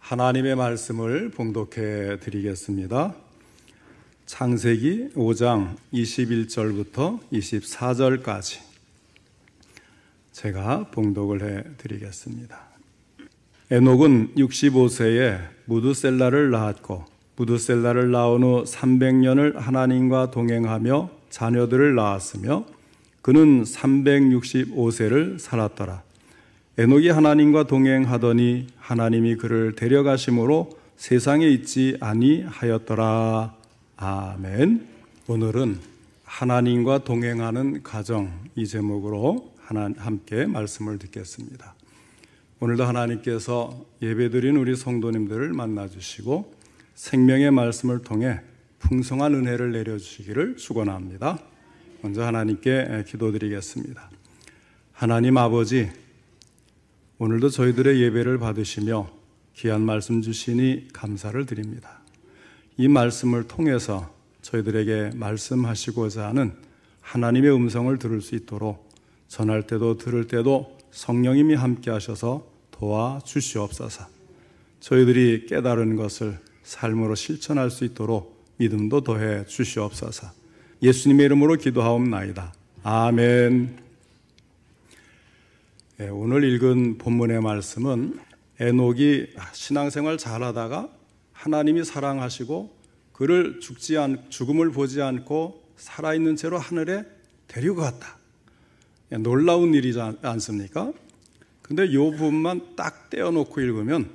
하나님의 말씀을 봉독해 드리겠습니다. 창세기 5장 21절부터 24절까지 제가 봉독을 해 드리겠습니다. 에녹은 65세에 무두셀라를 낳았고 무두셀라를 낳은 후 300년을 하나님과 동행하며 자녀들을 낳았으며 그는 365세를 살았더라. 에녹이 하나님과 동행하더니 하나님이 그를 데려가심으로 세상에 있지 아니하였더라. 아멘. 오늘은 하나님과 동행하는 가정, 이 제목으로 함께 말씀을 듣겠습니다. 오늘도 하나님께서 예배드린 우리 성도님들을 만나주시고 생명의 말씀을 통해 풍성한 은혜를 내려주시기를 축원합니다. 먼저 하나님께 기도드리겠습니다. 하나님 아버지, 오늘도 저희들의 예배를 받으시며 귀한 말씀 주시니 감사를 드립니다. 이 말씀을 통해서 저희들에게 말씀하시고자 하는 하나님의 음성을 들을 수 있도록 전할 때도 들을 때도 성령님이 함께 하셔서 도와주시옵소서. 저희들이 깨달은 것을 삶으로 실천할 수 있도록 믿음도 더해 주시옵소서. 예수님의 이름으로 기도하옵나이다. 아멘. 오늘 읽은 본문의 말씀은 에녹이 신앙생활 잘하다가 하나님이 사랑하시고 그를 죽음을 보지 않고 살아있는 채로 하늘에 데리고 갔다. 놀라운 일이지 않습니까? 근데 이 부분만 딱 떼어놓고 읽으면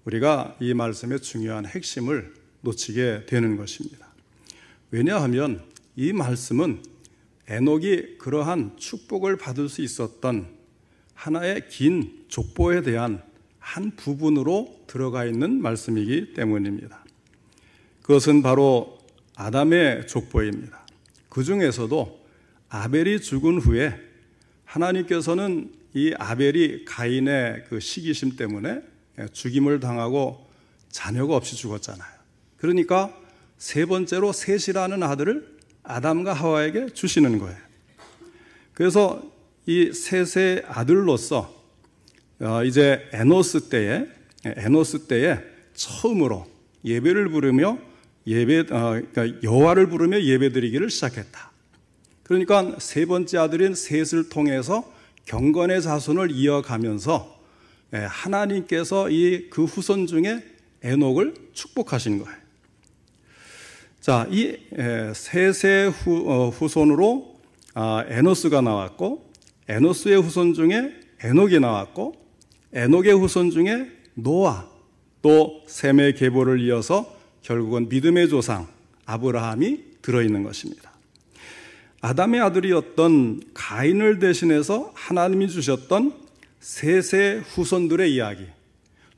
우리가 이 말씀의 중요한 핵심을 놓치게 되는 것입니다. 왜냐하면 이 말씀은 에녹이 그러한 축복을 받을 수 있었던 하나의 긴 족보에 대한 한 부분으로 들어가 있는 말씀이기 때문입니다. 그것은 바로 아담의 족보입니다. 그 중에서도 아벨이 죽은 후에 하나님께서는 이 아벨이 가인의 그 시기심 때문에 죽임을 당하고 자녀가 없이 죽었잖아요. 그러니까 세 번째로 셋이라는 아들을 아담과 하와에게 주시는 거예요. 그래서 이 셋의 아들로서 이제 에노스 때에 처음으로 예배를 부르며 그러니까 여호와를 부르며 예배드리기를 시작했다. 그러니까 세 번째 아들인 셋을 통해서 경건의 자손을 이어가면서 하나님께서 그 후손 중에 에녹을 축복하신 거예요. 자, 이 셋의 후손으로 에노스가 나왔고, 에노스의 후손 중에 에녹이 나왔고, 에녹의 후손 중에 노아, 또 셈의 계보를 이어서 결국은 믿음의 조상 아브라함이 들어있는 것입니다. 아담의 아들이었던 가인을 대신해서 하나님이 주셨던 셋의 후손들의 이야기,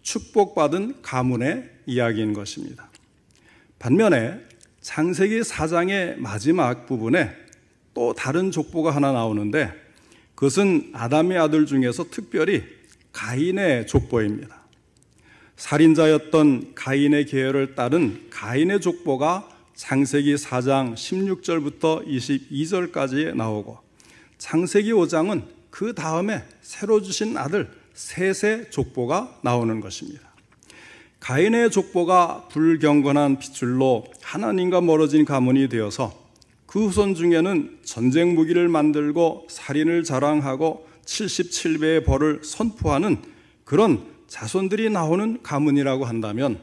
축복받은 가문의 이야기인 것입니다. 반면에 창세기 4장의 마지막 부분에 또 다른 족보가 하나 나오는데 그것은 아담의 아들 중에서 특별히 가인의 족보입니다. 살인자였던 가인의 계열을 따른 가인의 족보가 창세기 4장 16절부터 22절까지 나오고 창세기 5장은 그 다음에 새로 주신 아들 셋의 족보가 나오는 것입니다. 가인의 족보가 불경건한 핏줄로 하나님과 멀어진 가문이 되어서 그 후손 중에는 전쟁 무기를 만들고 살인을 자랑하고 77배의 벌을 선포하는 그런 자손들이 나오는 가문이라고 한다면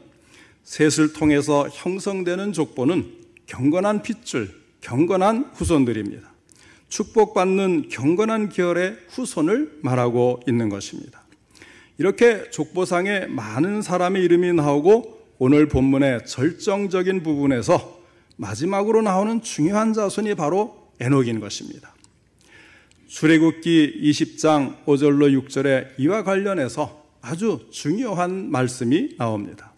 셋을 통해서 형성되는 족보는 경건한 핏줄, 경건한 후손들입니다. 축복받는 경건한 계열의 후손을 말하고 있는 것입니다. 이렇게 족보상에 많은 사람의 이름이 나오고 오늘 본문의 절정적인 부분에서 마지막으로 나오는 중요한 자손이 바로 에녹인 것입니다. 출애굽기 20장 5절로 6절에 이와 관련해서 아주 중요한 말씀이 나옵니다.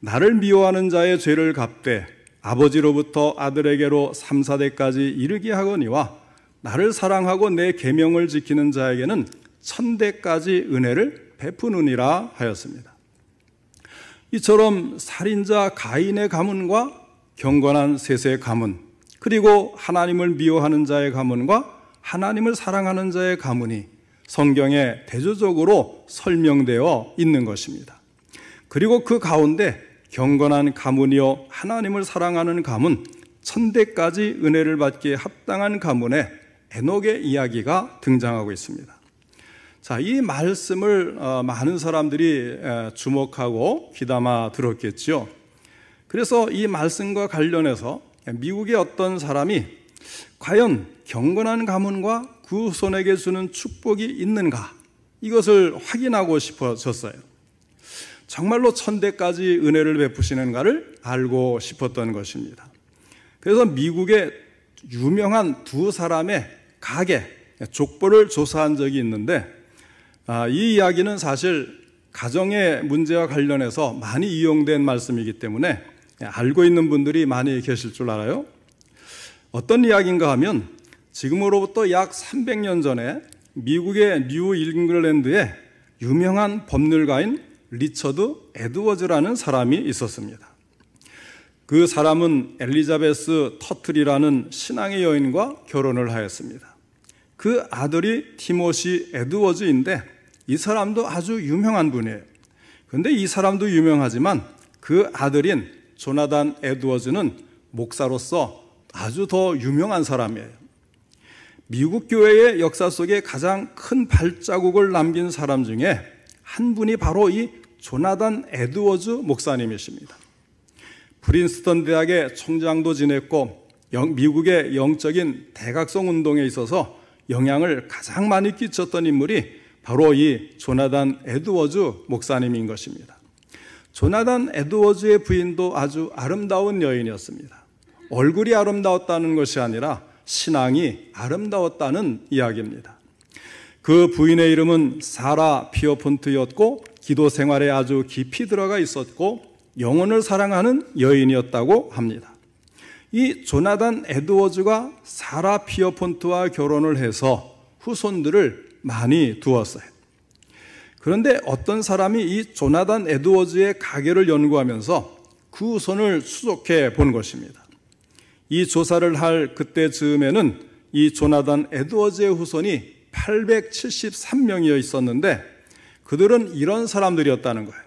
나를 미워하는 자의 죄를 갚되 아버지로부터 아들에게로 3, 4대까지 이르게 하거니와 나를 사랑하고 내 계명을 지키는 자에게는 1000대까지 은혜를 베푸느니라 하였습니다. 이처럼 살인자 가인의 가문과 경건한 셋의 가문, 그리고 하나님을 미워하는 자의 가문과 하나님을 사랑하는 자의 가문이 성경에 대조적으로 설명되어 있는 것입니다. 그리고 그 가운데 경건한 가문이요 하나님을 사랑하는 가문, 천대까지 은혜를 받기에 합당한 가문의 에녹의 이야기가 등장하고 있습니다. 자, 이 말씀을 많은 사람들이 주목하고 귀담아 들었겠죠. 그래서 이 말씀과 관련해서 미국의 어떤 사람이 과연 경건한 가문과 그 후손에게 주는 축복이 있는가, 이것을 확인하고 싶어졌어요. 정말로 천대까지 은혜를 베푸시는가를 알고 싶었던 것입니다. 그래서 미국의 유명한 두 사람의 가계, 족보를 조사한 적이 있는데, 이 이야기는 사실 가정의 문제와 관련해서 많이 이용된 말씀이기 때문에 알고 있는 분들이 많이 계실 줄 알아요. 어떤 이야기인가 하면 지금으로부터 약 300년 전에 미국의 뉴 잉글랜드에 유명한 법률가인 리처드 에드워즈라는 사람이 있었습니다. 그 사람은 엘리자베스 터틀이라는 신앙의 여인과 결혼을 하였습니다. 그 아들이 티모시 에드워즈인데 이 사람도 아주 유명한 분이에요. 그런데 이 사람도 유명하지만 그 아들인 조나단 에드워즈는 목사로서 아주 더 유명한 사람이에요. 미국 교회의 역사 속에 가장 큰 발자국을 남긴 사람 중에 한 분이 바로 이 조나단 에드워즈 목사님이십니다. 프린스턴 대학의 총장도 지냈고 미국의 영적인 대각성 운동에 있어서 영향을 가장 많이 끼쳤던 인물이 바로 이 조나단 에드워즈 목사님인 것입니다. 조나단 에드워즈의 부인도 아주 아름다운 여인이었습니다. 얼굴이 아름다웠다는 것이 아니라 신앙이 아름다웠다는 이야기입니다. 그 부인의 이름은 사라 피어폰트였고 기도 생활에 아주 깊이 들어가 있었고 영혼을 사랑하는 여인이었다고 합니다. 이 조나단 에드워즈가 사라 피어폰트와 결혼을 해서 후손들을 많이 두었어요. 그런데 어떤 사람이 이 조나단 에드워즈의 가계를 연구하면서 그 후손을 추적해 본 것입니다. 이 조사를 할 그때 즈음에는 이 조나단 에드워즈의 후손이 873명이어 있었는데 그들은 이런 사람들이었다는 거예요.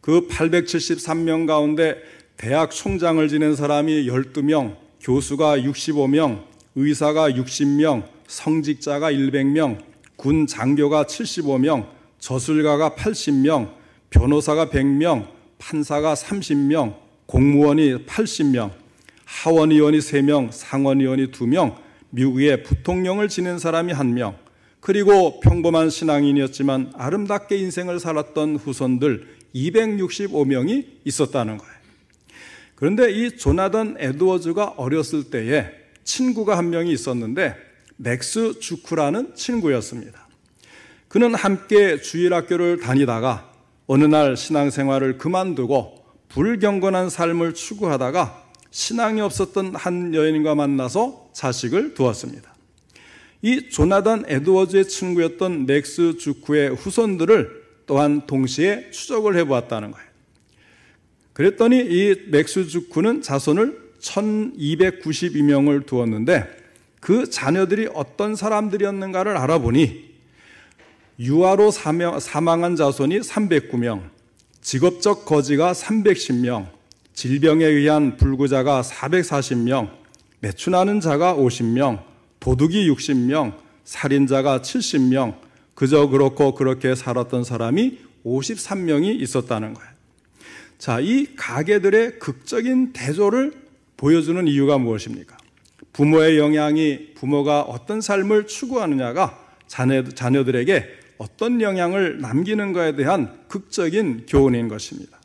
그 873명 가운데 대학 총장을 지낸 사람이 12명, 교수가 65명, 의사가 60명, 성직자가 100명, 군 장교가 75명, 저술가가 80명, 변호사가 100명, 판사가 30명, 공무원이 80명, 하원의원이 3명, 상원의원이 2명, 미국의 부통령을 지낸 사람이 1명, 그리고 평범한 신앙인이었지만 아름답게 인생을 살았던 후손들 265명이 있었다는 거예요. 그런데 이 조나단 에드워즈가 어렸을 때에 친구가 한 명이 있었는데 맥스 주크라는 친구였습니다. 그는 함께 주일학교를 다니다가 어느 날 신앙생활을 그만두고 불경건한 삶을 추구하다가 신앙이 없었던 한 여인과 만나서 자식을 두었습니다. 이 조나단 에드워즈의 친구였던 맥스 주크의 후손들을 또한 동시에 추적을 해보았다는 거예요. 그랬더니 이 맥스 주크는 자손을 1292명을 두었는데 그 자녀들이 어떤 사람들이었는가를 알아보니 유아로 사망한 자손이 309명, 직업적 거지가 310명, 질병에 의한 불구자가 440명, 매춘하는 자가 50명, 도둑이 60명, 살인자가 70명, 그저 그렇고 그렇게 살았던 사람이 53명이 있었다는 거예요. 자, 이 가계들의 극적인 대조를 보여주는 이유가 무엇입니까? 부모의 영향이 부모가 어떤 삶을 추구하느냐가 자녀들에게 어떤 영향을 남기는가에 대한 극적인 교훈인 것입니다.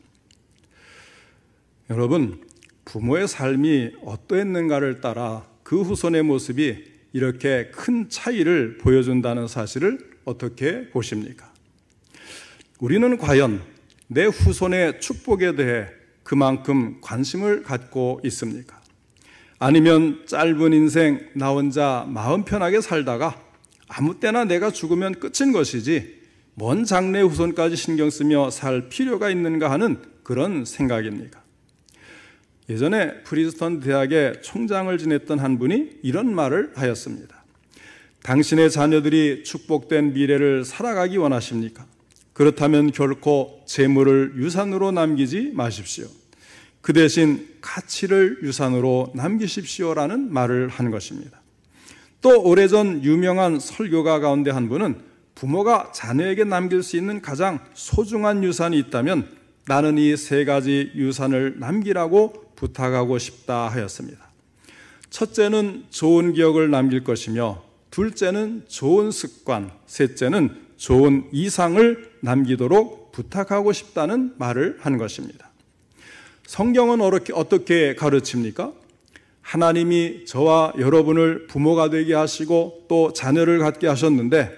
여러분, 부모의 삶이 어떠했는가를 따라 그 후손의 모습이 이렇게 큰 차이를 보여준다는 사실을 어떻게 보십니까? 우리는 과연 내 후손의 축복에 대해 그만큼 관심을 갖고 있습니까? 아니면 짧은 인생 나 혼자 마음 편하게 살다가 아무 때나 내가 죽으면 끝인 것이지 먼 장래 후손까지 신경 쓰며 살 필요가 있는가 하는 그런 생각입니까? 예전에 프린스턴 대학의 총장을 지냈던 한 분이 이런 말을 하였습니다. 당신의 자녀들이 축복된 미래를 살아가기 원하십니까? 그렇다면 결코 재물을 유산으로 남기지 마십시오. 그 대신 가치를 유산으로 남기십시오라는 말을 한 것입니다. 또 오래전 유명한 설교가 가운데 한 분은 부모가 자녀에게 남길 수 있는 가장 소중한 유산이 있다면 나는 이 세 가지 유산을 남기라고 부탁하고 싶다 하였습니다. 첫째는 좋은 기억을 남길 것이며, 둘째는 좋은 습관, 셋째는 좋은 이상을 남기도록 부탁하고 싶다는 말을 한 것입니다. 성경은 어떻게 가르칩니까? 하나님이 저와 여러분을 부모가 되게 하시고 또 자녀를 갖게 하셨는데,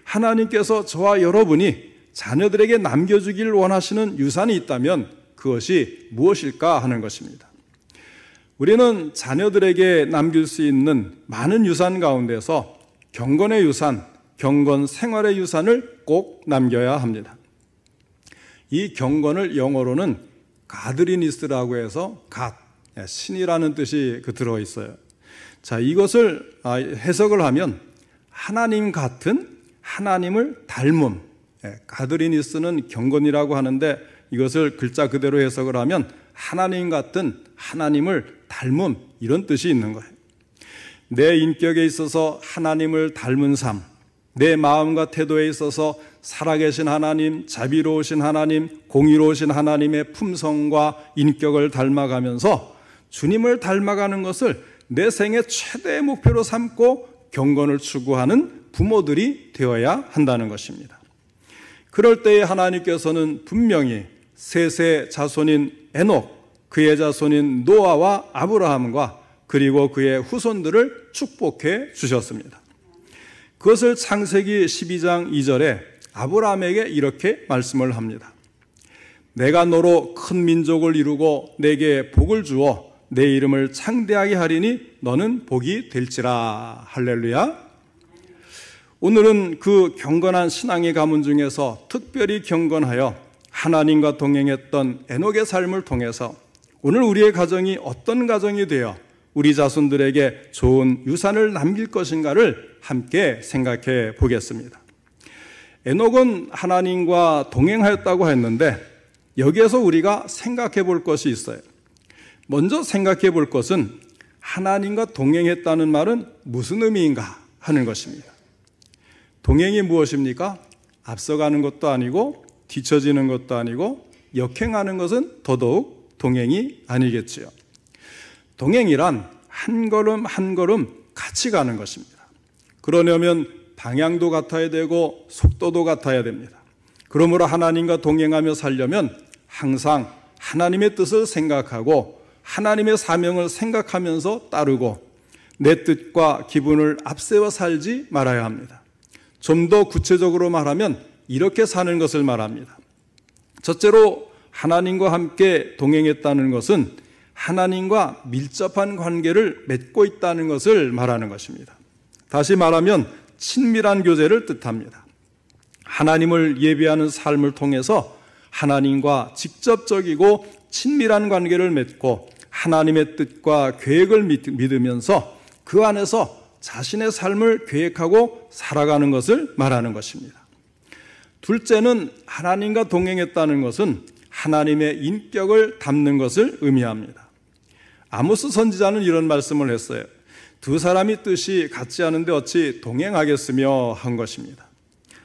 하나님께서 저와 여러분이 자녀들에게 남겨주기를 원하시는 유산이 있다면 그것이 무엇일까 하는 것입니다. 우리는 자녀들에게 남길 수 있는 많은 유산 가운데서 경건의 유산, 경건 생활의 유산을 꼭 남겨야 합니다. 이 경건을 영어로는 가드리니스라고 해서 신이라는 뜻이 들어있어요. 자, 이것을 해석을 하면 하나님 같은, 하나님을 닮음, 가드리니스는 경건이라고 하는데 이것을 글자 그대로 해석을 하면 하나님 같은, 하나님을 닮음, 이런 뜻이 있는 거예요. 내 인격에 있어서 하나님을 닮은 삶, 내 마음과 태도에 있어서 살아계신 하나님, 자비로우신 하나님, 공의로우신 하나님의 품성과 인격을 닮아가면서 주님을 닮아가는 것을 내 생의 최대의 목표로 삼고 경건을 추구하는 부모들이 되어야 한다는 것입니다. 그럴 때에 하나님께서는 분명히 셋의 자손인 에녹, 그의 자손인 노아와 아브라함과 그리고 그의 후손들을 축복해 주셨습니다. 그것을 창세기 12장 2절에 아브라함에게 이렇게 말씀을 합니다. 내가 너로 큰 민족을 이루고 내게 복을 주어 내 이름을 창대하게 하리니 너는 복이 될지라. 할렐루야. 오늘은 그 경건한 신앙의 가문 중에서 특별히 경건하여 하나님과 동행했던 에녹의 삶을 통해서 오늘 우리의 가정이 어떤 가정이 되어 우리 자손들에게 좋은 유산을 남길 것인가를 함께 생각해 보겠습니다. 에녹은 하나님과 동행하였다고 했는데 여기에서 우리가 생각해 볼 것이 있어요. 먼저 생각해 볼 것은 하나님과 동행했다는 말은 무슨 의미인가 하는 것입니다. 동행이 무엇입니까? 앞서가는 것도 아니고 뒤처지는 것도 아니고 역행하는 것은 더더욱 동행이 아니겠지요. 동행이란 한 걸음 한 걸음 같이 가는 것입니다. 그러려면 방향도 같아야 되고 속도도 같아야 됩니다. 그러므로 하나님과 동행하며 살려면 항상 하나님의 뜻을 생각하고 하나님의 사명을 생각하면서 따르고 내 뜻과 기분을 앞세워 살지 말아야 합니다. 좀 더 구체적으로 말하면 이렇게 사는 것을 말합니다. 첫째로 하나님과 함께 동행했다는 것은 하나님과 밀접한 관계를 맺고 있다는 것을 말하는 것입니다. 다시 말하면 친밀한 교제를 뜻합니다. 하나님을 예배하는 삶을 통해서 하나님과 직접적이고 친밀한 관계를 맺고 하나님의 뜻과 계획을 믿으면서 그 안에서 자신의 삶을 계획하고 살아가는 것을 말하는 것입니다. 둘째는 하나님과 동행했다는 것은 하나님의 인격을 담는 것을 의미합니다. 아모스 선지자는 이런 말씀을 했어요. 두 사람이 뜻이 같지 않은데 어찌 동행하겠으며 한 것입니다.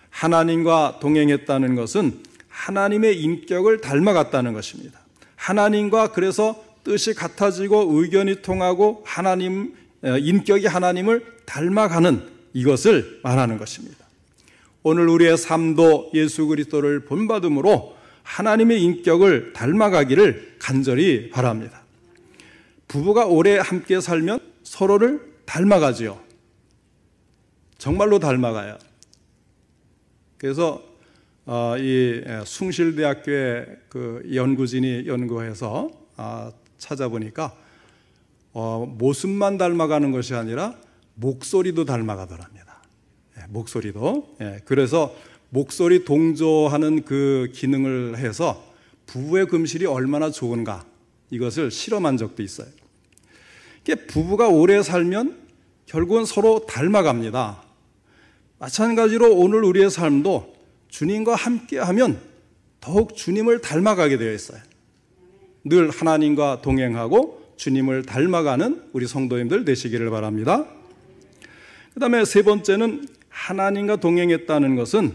하나님과 동행했다는 것은 하나님의 인격을 닮아갔다는 것입니다. 하나님과 그래서 뜻이 같아지고 의견이 통하고 인격이 하나님을 닮아가는 이것을 말하는 것입니다. 오늘 우리의 삶도 예수 그리스도를 본받음으로 하나님의 인격을 닮아가기를 간절히 바랍니다. 부부가 오래 함께 살면 서로를 닮아가지요. 정말로 닮아가요. 그래서 이 숭실대학교의 그 연구진이 연구해서 찾아보니까 모습만 닮아가는 것이 아니라 목소리도 닮아가더랍니다. 목소리도. 그래서 목소리 동조하는 그 기능을 해서 부부의 금실이 얼마나 좋은가 이것을 실험한 적도 있어요. 부부가 오래 살면 결국은 서로 닮아갑니다. 마찬가지로 오늘 우리의 삶도 주님과 함께하면 더욱 주님을 닮아가게 되어 있어요. 늘 하나님과 동행하고 주님을 닮아가는 우리 성도님들 되시기를 바랍니다. 그 다음에 세 번째는 하나님과 동행했다는 것은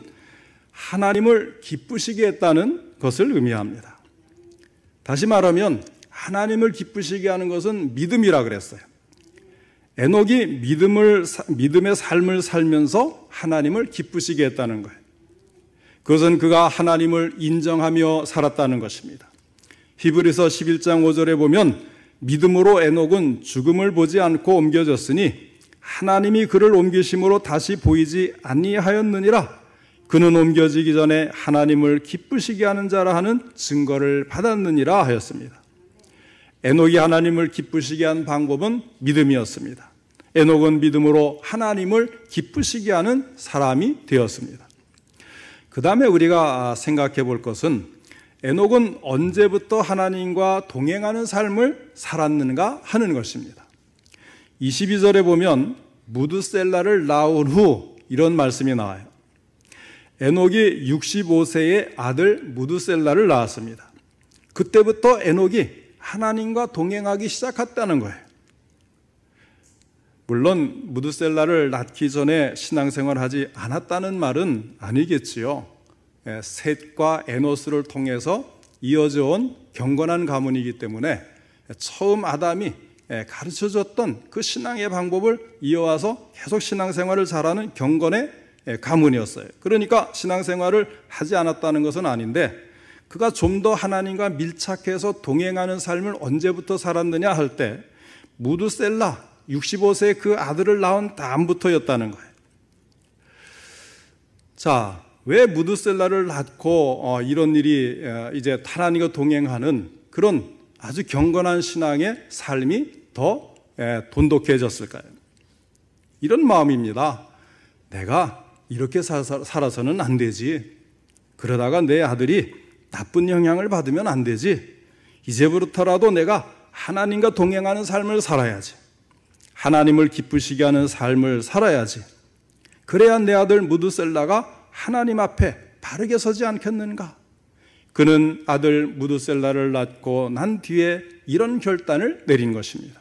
하나님을 기쁘시게 했다는 것을 의미합니다. 다시 말하면 하나님을 기쁘시게 하는 것은 믿음이라 그랬어요. 에녹이 믿음의 삶을 살면서 하나님을 기쁘시게 했다는 거예요. 그것은 그가 하나님을 인정하며 살았다는 것입니다. 히브리서 11장 5절에 보면 믿음으로 에녹은 죽음을 보지 않고 옮겨졌으니 하나님이 그를 옮기심으로 다시 보이지 아니하였느니라. 그는 옮겨지기 전에 하나님을 기쁘시게 하는 자라 하는 증거를 받았느니라 하였습니다. 에녹이 하나님을 기쁘시게 한 방법은 믿음이었습니다. 에녹은 믿음으로 하나님을 기쁘시게 하는 사람이 되었습니다. 그 다음에 우리가 생각해 볼 것은 에녹은 언제부터 하나님과 동행하는 삶을 살았는가 하는 것입니다. 22절에 보면 무드셀라를 낳은 후 이런 말씀이 나와요. 에녹이 65세의 아들 무드셀라를 낳았습니다. 그때부터 에녹이 하나님과 동행하기 시작했다는 거예요. 물론 무드셀라를 낳기 전에 신앙생활을 하지 않았다는 말은 아니겠지요. 셋과 에노스를 통해서 이어져 온 경건한 가문이기 때문에 처음 아담이 가르쳐줬던 그 신앙의 방법을 이어와서 계속 신앙생활을 잘하는 경건의 가문이었어요. 그러니까 신앙생활을 하지 않았다는 것은 아닌데 그가 좀 더 하나님과 밀착해서 동행하는 삶을 언제부터 살았느냐 할 때 무드셀라 65세의 그 아들을 낳은 다음부터였다는 거예요. 자, 왜 무드셀라를 낳고 이런 일이 이제 하나님과 동행하는 그런 아주 경건한 신앙의 삶이 더 돈독해졌을까요? 이런 마음입니다. 내가 이렇게 살아서는 안 되지. 그러다가 내 아들이 나쁜 영향을 받으면 안 되지. 이제부터라도 내가 하나님과 동행하는 삶을 살아야지. 하나님을 기쁘시게 하는 삶을 살아야지. 그래야 내 아들 무드셀라가 하나님 앞에 바르게 서지 않겠는가? 그는 아들 무드셀라를 낳고 난 뒤에 이런 결단을 내린 것입니다.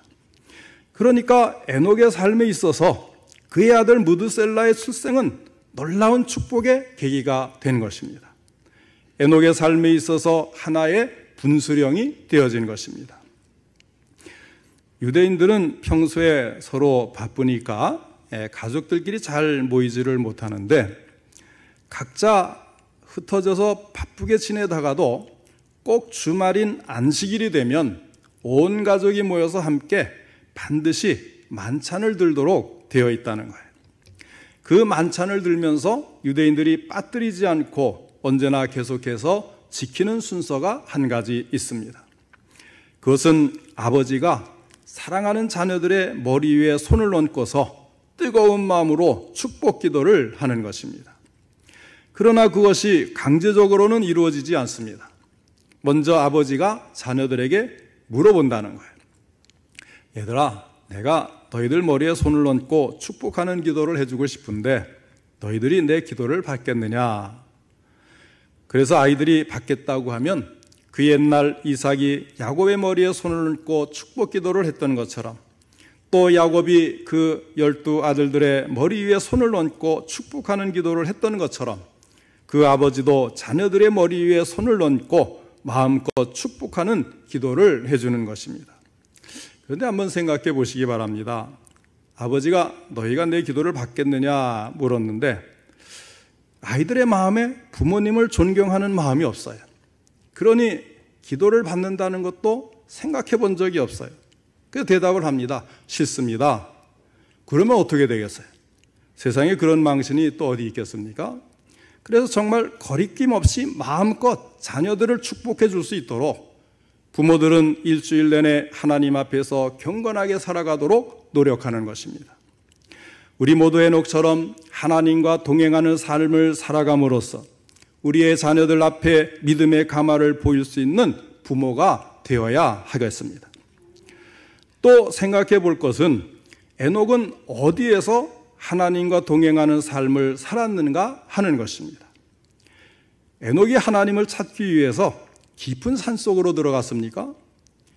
그러니까 에녹의 삶에 있어서 그의 아들 무드셀라의 출생은 놀라운 축복의 계기가 된 것입니다. 에녹의 삶에 있어서 하나의 분수령이 되어진 것입니다. 유대인들은 평소에 서로 바쁘니까 가족들끼리 잘 모이지를 못하는데 각자 흩어져서 바쁘게 지내다가도 꼭 주말인 안식일이 되면 온 가족이 모여서 함께 반드시 만찬을 들도록 되어 있다는 거예요. 그 만찬을 들면서 유대인들이 빠뜨리지 않고 언제나 계속해서 지키는 순서가 한 가지 있습니다. 그것은 아버지가 사랑하는 자녀들의 머리 위에 손을 얹고서 뜨거운 마음으로 축복 기도를 하는 것입니다. 그러나 그것이 강제적으로는 이루어지지 않습니다. 먼저 아버지가 자녀들에게 물어본다는 거예요. 얘들아, 내가 너희들 머리에 손을 얹고 축복하는 기도를 해주고 싶은데 너희들이 내 기도를 받겠느냐? 그래서 아이들이 받겠다고 하면 그 옛날 이삭이 야곱의 머리에 손을 얹고 축복 기도를 했던 것처럼 또 야곱이 그 12 아들들의 머리 위에 손을 얹고 축복하는 기도를 했던 것처럼 그 아버지도 자녀들의 머리 위에 손을 얹고 마음껏 축복하는 기도를 해주는 것입니다. 그런데 한번 생각해 보시기 바랍니다. 아버지가 너희가 내 기도를 받겠느냐 물었는데 아이들의 마음에 부모님을 존경하는 마음이 없어요. 그러니 기도를 받는다는 것도 생각해 본 적이 없어요. 그래서 대답을 합니다. 싫습니다. 그러면 어떻게 되겠어요? 세상에 그런 망신이 또 어디 있겠습니까? 그래서 정말 거리낌 없이 마음껏 자녀들을 축복해 줄 수 있도록 부모들은 일주일 내내 하나님 앞에서 경건하게 살아가도록 노력하는 것입니다. 우리 모두 에녹처럼 하나님과 동행하는 삶을 살아감으로써 우리의 자녀들 앞에 믿음의 가마를 보일 수 있는 부모가 되어야 하겠습니다. 또 생각해 볼 것은 에녹은 어디에서 하나님과 동행하는 삶을 살았는가 하는 것입니다. 에녹이 하나님을 찾기 위해서 깊은 산속으로 들어갔습니까?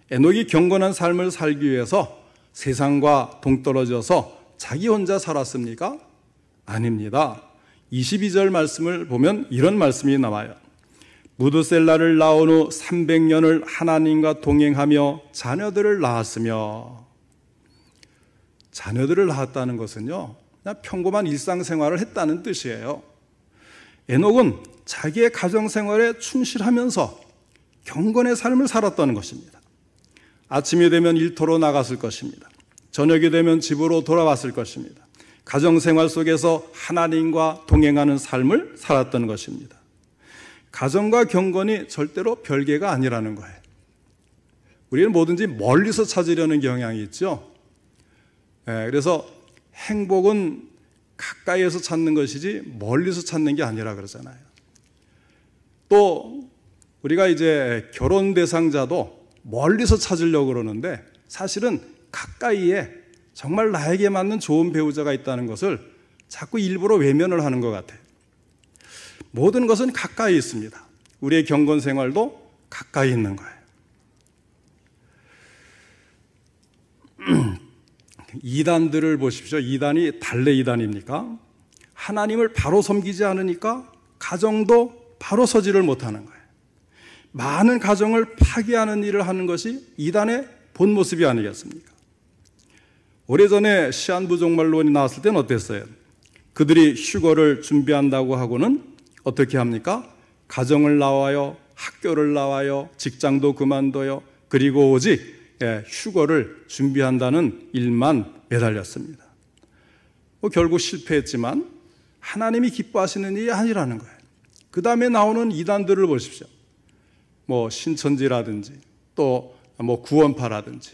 에녹이 경건한 삶을 살기 위해서 세상과 동떨어져서 자기 혼자 살았습니까? 아닙니다. 22절 말씀을 보면 이런 말씀이 나와요. 무드셀라를 낳은 후 300년을 하나님과 동행하며 자녀들을 낳았으며. 자녀들을 낳았다는 것은요, 그냥 평범한 일상생활을 했다는 뜻이에요. 에녹은 자기의 가정생활에 충실하면서 경건의 삶을 살았다는 것입니다. 아침이 되면 일터로 나갔을 것입니다. 저녁이 되면 집으로 돌아왔을 것입니다. 가정생활 속에서 하나님과 동행하는 삶을 살았던 것입니다. 가정과 경건이 절대로 별개가 아니라는 거예요. 우리는 뭐든지 멀리서 찾으려는 경향이 있죠. 그래서 행복은 가까이에서 찾는 것이지 멀리서 찾는 게 아니라 그러잖아요. 또 우리가 이제 결혼 대상자도 멀리서 찾으려고 그러는데 사실은 가까이에 정말 나에게 맞는 좋은 배우자가 있다는 것을 자꾸 일부러 외면을 하는 것 같아요. 모든 것은 가까이 있습니다. 우리의 경건 생활도 가까이 있는 거예요. 이단들을 보십시오. 이단이 달래 이단입니까? 하나님을 바로 섬기지 않으니까 가정도 바로 서지를 못하는 거예요. 많은 가정을 파괴하는 일을 하는 것이 이단의 본 모습이 아니겠습니까? 오래전에 시한부종말론이 나왔을 때는 어땠어요? 그들이 휴거를 준비한다고 하고는 어떻게 합니까? 가정을 나와요, 학교를 나와요, 직장도 그만둬요. 그리고 오직 휴거를 준비한다는 일만 매달렸습니다. 결국 실패했지만 하나님이 기뻐하시는 일이 아니라는 거예요. 그 다음에 나오는 이단들을 보십시오. 신천지라든지 또 구원파라든지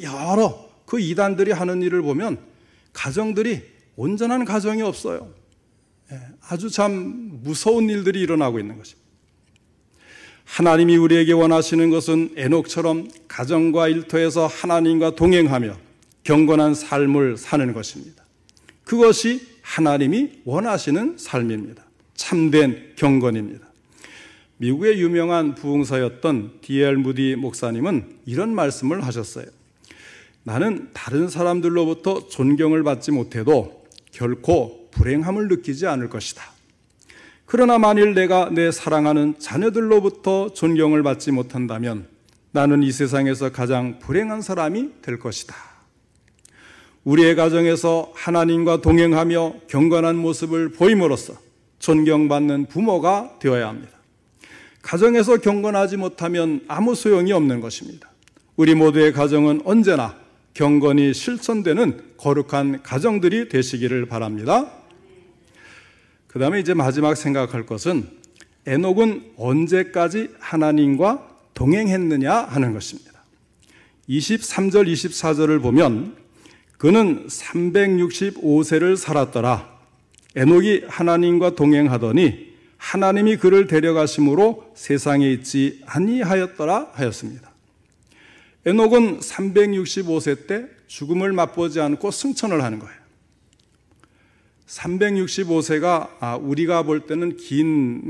여러 그 이단들이 하는 일을 보면 가정들이 온전한 가정이 없어요. 아주 참 무서운 일들이 일어나고 있는 것입니다. 하나님이 우리에게 원하시는 것은 에녹처럼 가정과 일터에서 하나님과 동행하며 경건한 삶을 사는 것입니다. 그것이 하나님이 원하시는 삶입니다. 참된 경건입니다. 미국의 유명한 부흥사였던 D.L. 무디 목사님은 이런 말씀을 하셨어요. 나는 다른 사람들로부터 존경을 받지 못해도 결코 불행함을 느끼지 않을 것이다. 그러나 만일 내가 내 사랑하는 자녀들로부터 존경을 받지 못한다면 나는 이 세상에서 가장 불행한 사람이 될 것이다. 우리의 가정에서 하나님과 동행하며 경건한 모습을 보임으로써 존경받는 부모가 되어야 합니다. 가정에서 경건하지 못하면 아무 소용이 없는 것입니다. 우리 모두의 가정은 언제나 경건이 실천되는 거룩한 가정들이 되시기를 바랍니다. 그 다음에 이제 마지막 생각할 것은 에녹은 언제까지 하나님과 동행했느냐 하는 것입니다. 23절, 24절을 보면 그는 365세를 살았더라. 에녹이 하나님과 동행하더니 하나님이 그를 데려가심으로 세상에 있지 아니하였더라 하였습니다. 에녹은 365세 때 죽음을 맛보지 않고 승천을 하는 거예요. 365세가 우리가 볼 때는 긴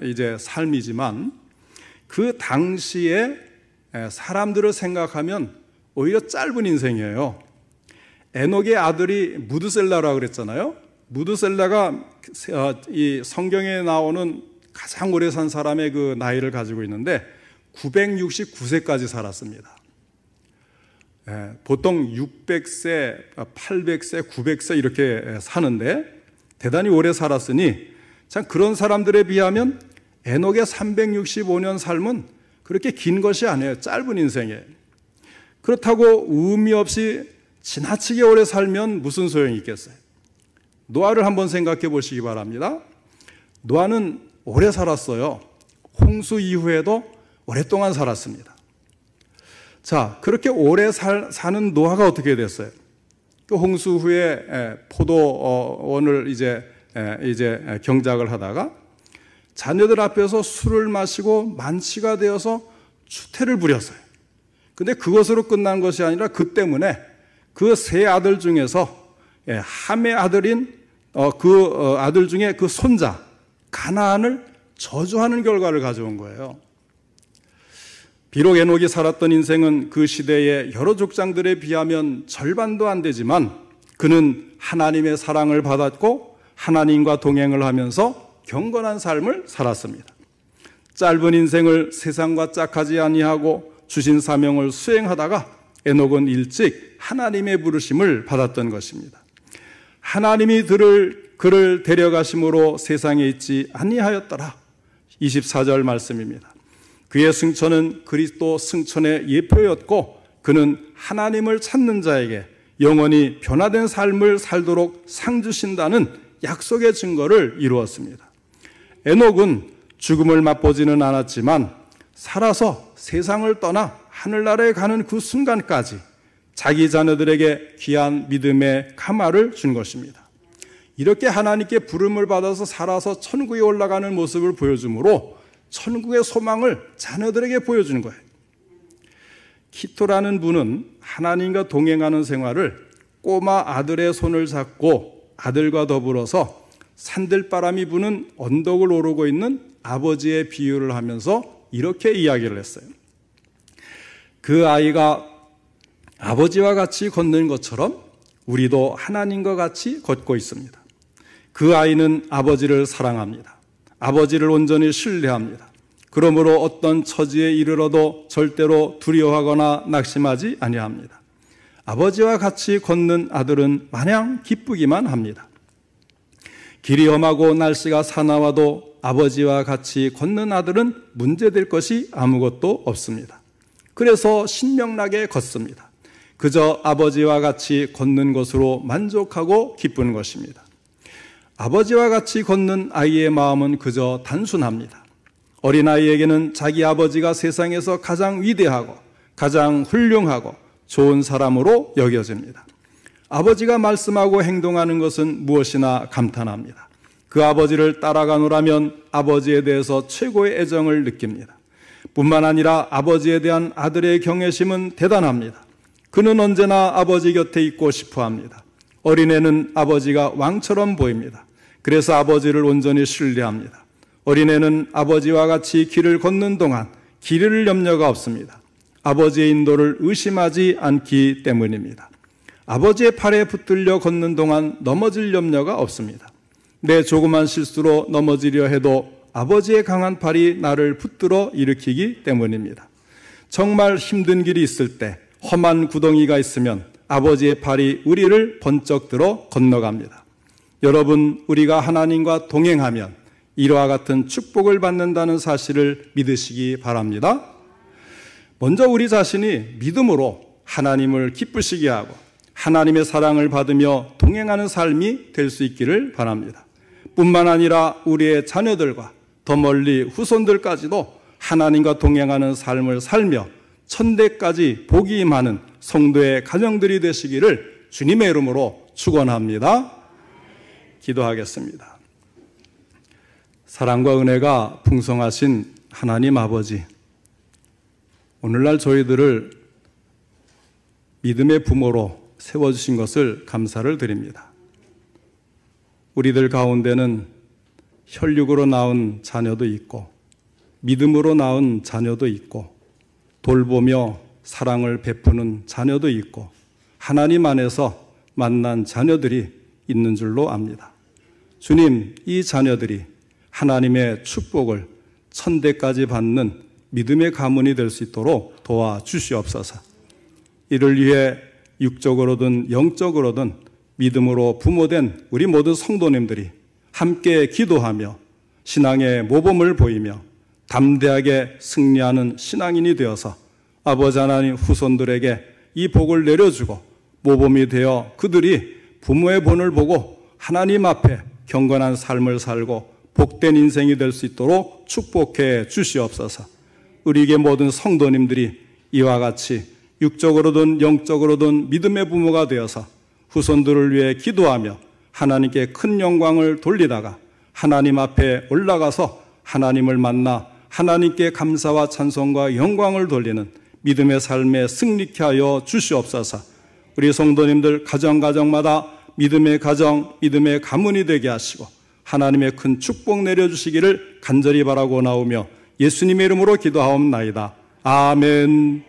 이제 삶이지만 그 당시에 사람들을 생각하면 오히려 짧은 인생이에요. 에녹의 아들이 무드셀라라고 그랬잖아요. 무드셀라가 이 성경에 나오는 가장 오래 산 사람의 그 나이를 가지고 있는데 969세까지 살았습니다. 보통 600세, 800세, 900세 이렇게 사는데 대단히 오래 살았으니 참 그런 사람들에 비하면 에녹의 365년 삶은 그렇게 긴 것이 아니에요. 짧은 인생이에요. 그렇다고 의미 없이 지나치게 오래 살면 무슨 소용이 있겠어요? 노아를 한번 생각해 보시기 바랍니다. 노아는 오래 살았어요. 홍수 이후에도 오랫동안 살았습니다. 자, 그렇게 오래 사는 노아가 어떻게 됐어요? 그 홍수 후에 포도원을 이제 경작을 하다가 자녀들 앞에서 술을 마시고 만취가 되어서 추태를 부렸어요. 근데 그것으로 끝난 것이 아니라 그 때문에 그 세 아들 중에서 함의 아들인 그 아들 중에 그 손자 가나안을 저주하는 결과를 가져온 거예요. 비록 에녹이 살았던 인생은 그 시대의 여러 족장들에 비하면 절반도 안 되지만 그는 하나님의 사랑을 받았고 하나님과 동행을 하면서 경건한 삶을 살았습니다. 짧은 인생을 세상과 짝하지 아니하고 주신 사명을 수행하다가 에녹은 일찍 하나님의 부르심을 받았던 것입니다. 하나님이 그를 데려가심으로 세상에 있지 아니하였더라. 24절 말씀입니다. 그의 승천은 그리스도 승천의 예표였고 그는 하나님을 찾는 자에게 영원히 변화된 삶을 살도록 상 주신다는 약속의 증거를 이루었습니다. 에녹은 죽음을 맛보지는 않았지만 살아서 세상을 떠나 하늘나라에 가는 그 순간까지 자기 자녀들에게 귀한 믿음의 가마를 준 것입니다. 이렇게 하나님께 부름을 받아서 살아서 천국에 올라가는 모습을 보여주므로 천국의 소망을 자녀들에게 보여주는 거예요. 키토라는 분은 하나님과 동행하는 생활을 꼬마 아들의 손을 잡고 아들과 더불어서 산들바람이 부는 언덕을 오르고 있는 아버지의 비유를 하면서 이렇게 이야기를 했어요. 그 아이가 아버지와 같이 걷는 것처럼 우리도 하나님과 같이 걷고 있습니다. 그 아이는 아버지를 사랑합니다. 아버지를 온전히 신뢰합니다. 그러므로 어떤 처지에 이르러도 절대로 두려워하거나 낙심하지 아니합니다. 아버지와 같이 걷는 아들은 마냥 기쁘기만 합니다. 길이 험하고 날씨가 사나워도 아버지와 같이 걷는 아들은 문제될 것이 아무것도 없습니다. 그래서 신명나게 걷습니다. 그저 아버지와 같이 걷는 것으로 만족하고 기쁜 것입니다. 아버지와 같이 걷는 아이의 마음은 그저 단순합니다. 어린아이에게는 자기 아버지가 세상에서 가장 위대하고 가장 훌륭하고 좋은 사람으로 여겨집니다. 아버지가 말씀하고 행동하는 것은 무엇이나 감탄합니다. 그 아버지를 따라가노라면 아버지에 대해서 최고의 애정을 느낍니다. 뿐만 아니라 아버지에 대한 아들의 경외심은 대단합니다. 그는 언제나 아버지 곁에 있고 싶어 합니다. 어린애는 아버지가 왕처럼 보입니다. 그래서 아버지를 온전히 신뢰합니다. 어린애는 아버지와 같이 길을 걷는 동안 길 잃을 염려가 없습니다. 아버지의 인도를 의심하지 않기 때문입니다. 아버지의 팔에 붙들려 걷는 동안 넘어질 염려가 없습니다. 내 조그만 실수로 넘어지려 해도 아버지의 강한 팔이 나를 붙들어 일으키기 때문입니다. 정말 힘든 길이 있을 때 험한 구덩이가 있으면 아버지의 팔이 우리를 번쩍 들어 건너갑니다. 여러분, 우리가 하나님과 동행하면 이와 같은 축복을 받는다는 사실을 믿으시기 바랍니다. 먼저 우리 자신이 믿음으로 하나님을 기쁘시게 하고 하나님의 사랑을 받으며 동행하는 삶이 될 수 있기를 바랍니다. 뿐만 아니라 우리의 자녀들과 더 멀리 후손들까지도 하나님과 동행하는 삶을 살며 천대까지 복이 임하는 성도의 가정들이 되시기를 주님의 이름으로 축원합니다. 기도하겠습니다. 사랑과 은혜가 풍성하신 하나님 아버지, 오늘날 저희들을 믿음의 부모로 세워주신 것을 감사를 드립니다. 우리들 가운데는 혈육으로 낳은 자녀도 있고 믿음으로 낳은 자녀도 있고 돌보며 사랑을 베푸는 자녀도 있고 하나님 안에서 만난 자녀들이 있는 줄로 압니다. 주님, 이 자녀들이 하나님의 축복을 천대까지 받는 믿음의 가문이 될 수 있도록 도와주시옵소서. 이를 위해 육적으로든 영적으로든 믿음으로 부모된 우리 모든 성도님들이 함께 기도하며 신앙의 모범을 보이며 담대하게 승리하는 신앙인이 되어서 아버지 하나님 후손들에게 이 복을 내려주고 모범이 되어 그들이 부모의 본을 보고 하나님 앞에 경건한 삶을 살고 복된 인생이 될 수 있도록 축복해 주시옵소서. 우리에게 모든 성도님들이 이와 같이 육적으로든 영적으로든 믿음의 부모가 되어서 후손들을 위해 기도하며 하나님께 큰 영광을 돌리다가 하나님 앞에 올라가서 하나님을 만나 하나님께 감사와 찬송과 영광을 돌리는 믿음의 삶에 승리케 하여 주시옵소서. 우리 성도님들 가정가정마다 믿음의 가정, 믿음의 가문이 되게 하시고 하나님의 큰 축복 내려주시기를 간절히 바라고 나오며 예수님의 이름으로 기도하옵나이다. 아멘.